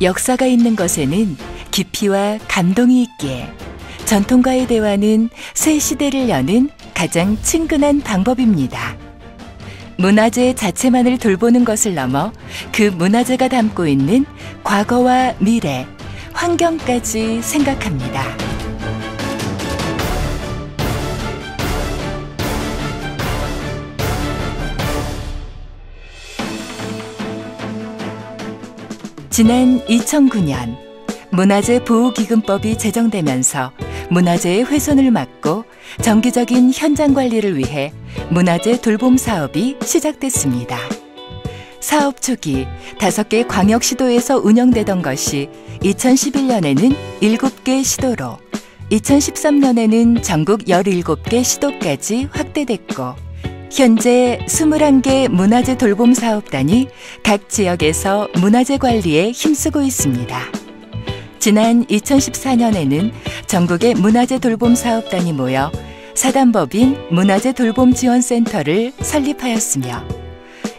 역사가 있는 것에는 깊이와 감동이 있기에 전통과의 대화는 새 시대를 여는 가장 친근한 방법입니다. 문화재 자체만을 돌보는 것을 넘어 그 문화재가 담고 있는 과거와 미래, 환경까지 생각합니다. 지난 2009년 문화재 보호기금법이 제정되면서 문화재의 훼손을 막고 정기적인 현장 관리를 위해 문화재 돌봄 사업이 시작됐습니다. 사업 초기 5개 광역시도에서 운영되던 것이 2011년에는 7개 시도로 2013년에는 전국 17개 시도까지 확대됐고 현재 21개 문화재 돌봄 사업단이 각 지역에서 문화재 관리에 힘쓰고 있습니다. 지난 2014년에는 전국의 문화재 돌봄 사업단이 모여 사단법인 문화재 돌봄 지원센터를 설립하였으며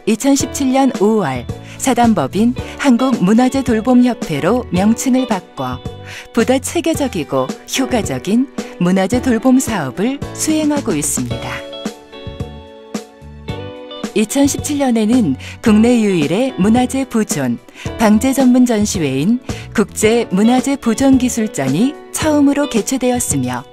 2017년 5월 사단법인 한국문화재돌봄협회로 명칭을 바꿔 보다 체계적이고 효과적인 문화재 돌봄 사업을 수행하고 있습니다. 2017년에는 국내 유일의 문화재 보존, 방제 전문 전시회인 국제문화재보존기술전이 처음으로 개최되었으며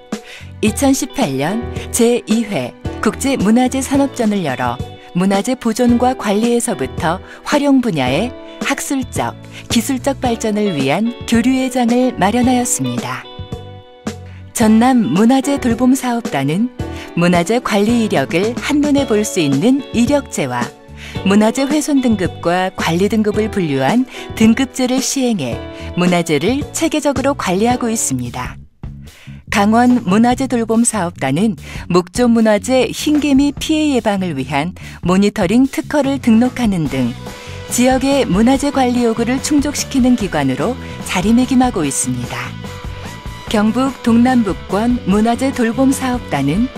2018년 제2회 국제문화재산업전을 열어 문화재 보존과 관리에서부터 활용 분야의 학술적, 기술적 발전을 위한 교류회장을 마련하였습니다. 전남 문화재 돌봄 사업단은 문화재 관리 이력을 한눈에 볼 수 있는 이력제와 문화재 훼손 등급과 관리 등급을 분류한 등급제를 시행해 문화재를 체계적으로 관리하고 있습니다. 강원 문화재 돌봄 사업단은 목조 문화재 흰개미 피해 예방을 위한 모니터링 특허를 등록하는 등 지역의 문화재 관리 요구를 충족시키는 기관으로 자리매김하고 있습니다. 경북 동남북권 문화재 돌봄 사업단은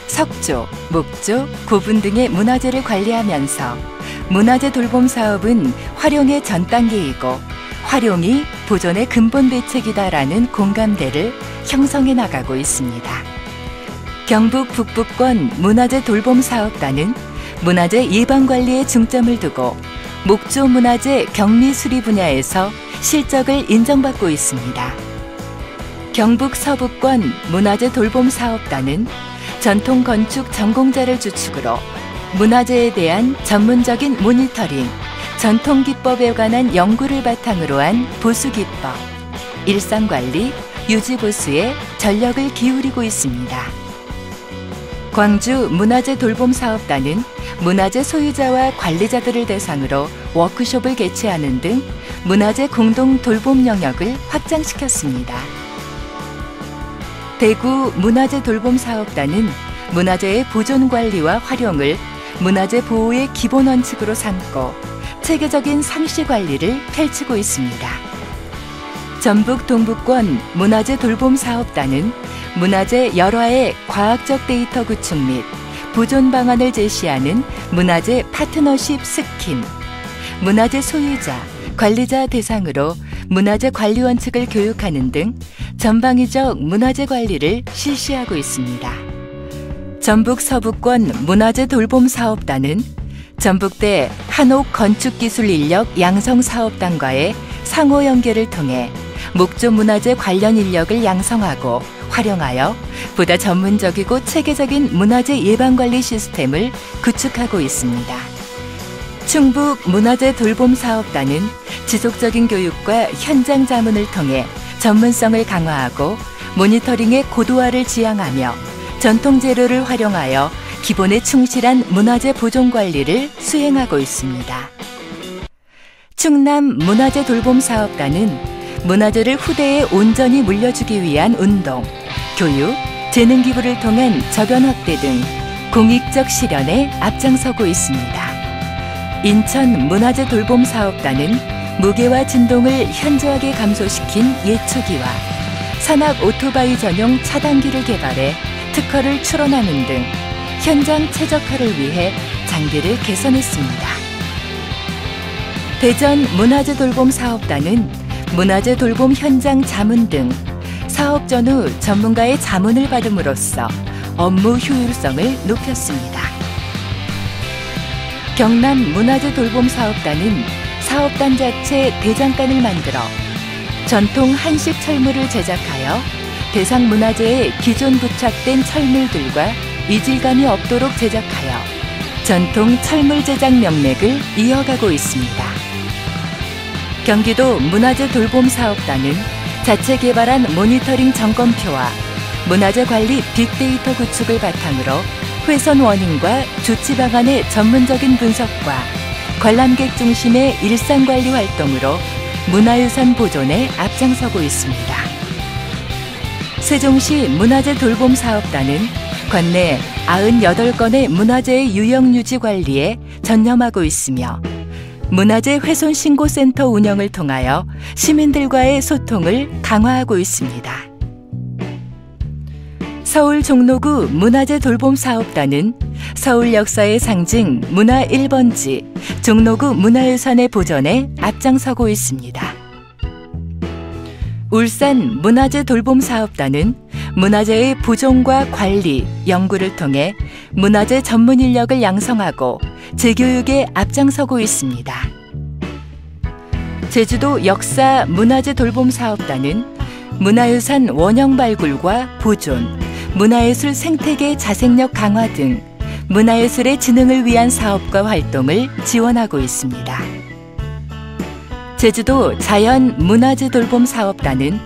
석조, 목조, 고분 등의 문화재를 관리하면서 문화재 돌봄 사업은 활용의 전 단계이고 활용이 보존의 근본 대책이다라는 공감대를 형성해 나가고 있습니다. 경북 북부권 문화재 돌봄 사업단은 문화재 예방 관리에 중점을 두고 목조 문화재 격리 수리 분야에서 실적을 인정받고 있습니다. 경북 서부권 문화재 돌봄 사업단은 전통 건축 전공자를 주축으로 문화재에 대한 전문적인 모니터링, 전통 기법에 관한 연구를 바탕으로 한 보수 기법, 일상관리, 유지보수에 전력을 기울이고 있습니다. 광주 문화재 돌봄 사업단은 문화재 소유자와 관리자들을 대상으로 워크숍을 개최하는 등 문화재 공동 돌봄 영역을 확장시켰습니다. 대구 문화재 돌봄 사업단은 문화재의 보존 관리와 활용을 문화재 보호의 기본 원칙으로 삼고 체계적인 상시 관리를 펼치고 있습니다. 전북 동부권 문화재 돌봄 사업단은 문화재 열화의 과학적 데이터 구축 및 보존 방안을 제시하는 문화재 파트너십 스킴, 문화재 소유자, 관리자 대상으로 문화재 관리 원칙을 교육하는 등 전방위적 문화재 관리를 실시하고 있습니다. 전북 서부권 문화재 돌봄 사업단은 전북대 한옥 건축기술 인력 양성 사업단과의 상호 연계를 통해 목조 문화재 관련 인력을 양성하고 활용하여 보다 전문적이고 체계적인 문화재 예방관리 시스템을 구축하고 있습니다. 충북 문화재 돌봄 사업단은 지속적인 교육과 현장 자문을 통해 전문성을 강화하고 모니터링의 고도화를 지향하며 전통 재료를 활용하여 기본에 충실한 문화재 보존 관리를 수행하고 있습니다. 충남 문화재 돌봄 사업단은 문화재를 후대에 온전히 물려주기 위한 운동, 교육, 재능 기부를 통한 저변 확대 등 공익적 실현에 앞장서고 있습니다. 인천 문화재 돌봄 사업단은 무게와 진동을 현저하게 감소시킨 예초기와 산악 오토바이 전용 차단기를 개발해 특허를 출원하는 등 현장 최적화를 위해 장비를 개선했습니다. 대전 문화재 돌봄 사업단은 문화재 돌봄 현장 자문 등 사업 전후 전문가의 자문을 받음으로써 업무 효율성을 높였습니다. 경남 문화재 돌봄 사업단은 사업단 자체 대장간을 만들어 전통 한식 철물을 제작하여 대상 문화재에 기존 부착된 철물들과 이질감이 없도록 제작하여 전통 철물 제작 명맥을 이어가고 있습니다. 경기도 문화재 돌봄 사업단은 자체 개발한 모니터링 점검표와 문화재 관리 빅데이터 구축을 바탕으로 훼손 원인과 조치 방안의 전문적인 분석과 관람객 중심의 일상관리 활동으로 문화유산 보존에 앞장서고 있습니다. 세종시 문화재 돌봄 사업단은 관내 98건의 문화재의 유형유지 관리에 전념하고 있으며 문화재 훼손 신고센터 운영을 통하여 시민들과의 소통을 강화하고 있습니다. 서울 종로구 문화재 돌봄 사업단은 서울 역사의 상징 문화 1번지 종로구 문화유산의 보존에 앞장서고 있습니다. 울산 문화재 돌봄 사업단은 문화재의 보존과 관리, 연구를 통해 문화재 전문 인력을 양성하고 재교육에 앞장서고 있습니다. 제주도 역사 문화재 돌봄 사업단은 문화유산 원형 발굴과 보존, 문화예술 생태계 자생력 강화 등 문화예술의 진흥을 위한 사업과 활동을 지원하고 있습니다. 제주도 자연 문화재 돌봄 사업단은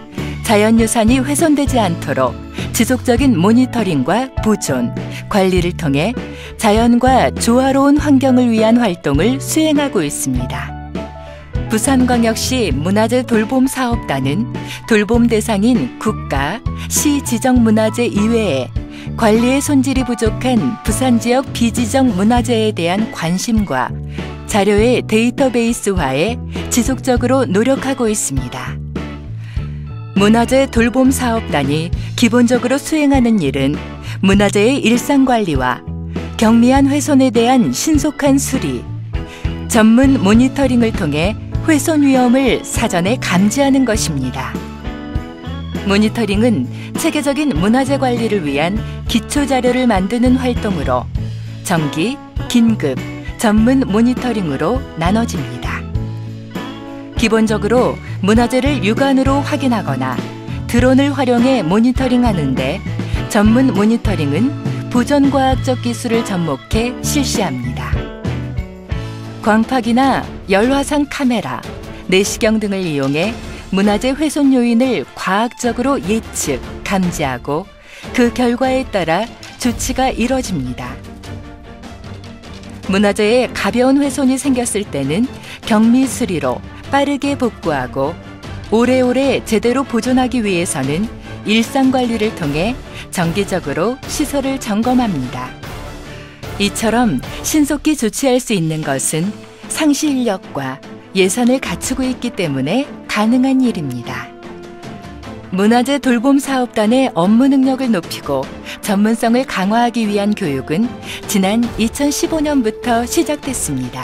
자연유산이 훼손되지 않도록 지속적인 모니터링과 보존, 관리를 통해 자연과 조화로운 환경을 위한 활동을 수행하고 있습니다. 부산광역시 문화재 돌봄 사업단은 돌봄 대상인 국가, 시 지정 문화재 이외에 관리의 손질이 부족한 부산 지역 비지정 문화재에 대한 관심과 자료의 데이터베이스화에 지속적으로 노력하고 있습니다. 문화재 돌봄 사업단이 기본적으로 수행하는 일은 문화재의 일상관리와 경미한 훼손에 대한 신속한 수리, 전문 모니터링을 통해 훼손 위험을 사전에 감지하는 것입니다. 모니터링은 체계적인 문화재 관리를 위한 기초 자료를 만드는 활동으로 정기, 긴급, 전문 모니터링으로 나눠집니다. 기본적으로 문화재를 육안으로 확인하거나 드론을 활용해 모니터링하는데 전문 모니터링은 보존과학적 기술을 접목해 실시합니다. 광파기나 열화상 카메라, 내시경 등을 이용해 문화재 훼손 요인을 과학적으로 예측, 감지하고 그 결과에 따라 조치가 이뤄집니다. 문화재에 가벼운 훼손이 생겼을 때는 경미 수리로 빠르게 복구하고 오래오래 제대로 보존하기 위해서는 일상관리를 통해 정기적으로 시설을 점검합니다. 이처럼 신속히 조치할 수 있는 것은 상시 인력과 예산을 갖추고 있기 때문에 가능한 일입니다. 문화재 돌봄 사업단의 업무 능력을 높이고 전문성을 강화하기 위한 교육은 지난 2015년부터 시작됐습니다.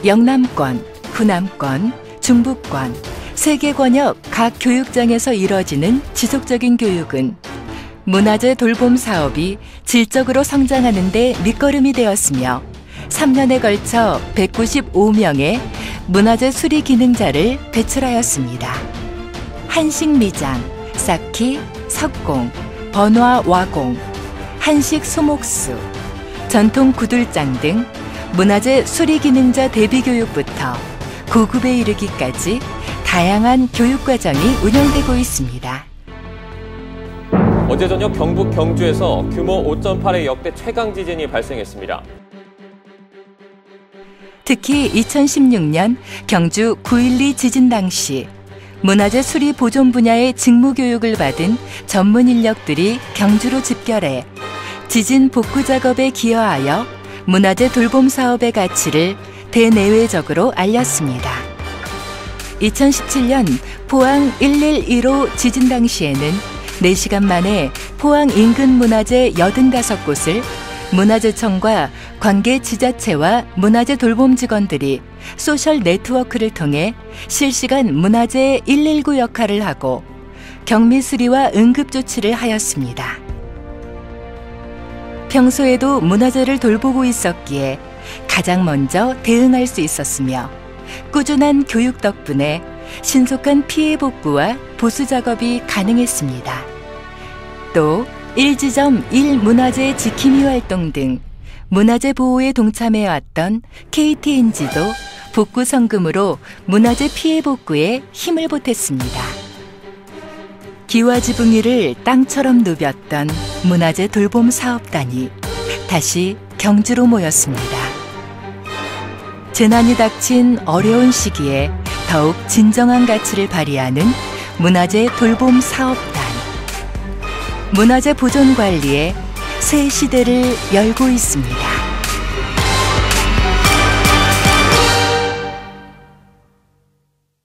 영남권, 후남권, 중부권, 3개 권역 각 교육장에서 이뤄지는 지속적인 교육은 문화재 돌봄 사업이 질적으로 성장하는 데 밑거름이 되었으며 3년에 걸쳐 195명의 문화재 수리 기능자를 배출하였습니다. 한식 미장, 쌓기, 석공, 번화 와공, 한식 소목수, 전통 구들장 등 문화재 수리 기능자 대비 교육부터 고급에 이르기까지 다양한 교육 과정이 운영되고 있습니다. 어제 저녁 경북 경주에서 규모 5.8의 역대 최강 지진이 발생했습니다. 특히 2016년 경주 9.12 지진 당시 문화재 수리 보존 분야의 직무 교육을 받은 전문 인력들이 경주로 집결해 지진 복구 작업에 기여하여 문화재 돌봄 사업의 가치를 대내외적으로 알렸습니다. 2017년 포항 1115 지진 당시에는 4시간 만에 포항 인근 문화재 85곳을 문화재청과 관계 지자체와 문화재 돌봄 직원들이 소셜 네트워크를 통해 실시간 문화재 119 역할을 하고 경미 수리와 응급 조치를 하였습니다. 평소에도 문화재를 돌보고 있었기에 가장 먼저 대응할 수 있었으며 꾸준한 교육 덕분에 신속한 피해 복구와 보수 작업이 가능했습니다. 또 1지점 1문화재 지킴이 활동 등 문화재 보호에 동참해왔던 KTNG도 복구 성금으로 문화재 피해 복구에 힘을 보탰습니다. 기와 지붕 위를 땅처럼 누볐던 문화재 돌봄 사업단이 다시 경주로 모였습니다. 재난이 닥친 어려운 시기에 더욱 진정한 가치를 발휘하는 문화재 돌봄 사업단. 문화재 보존 관리에 새 시대를 열고 있습니다.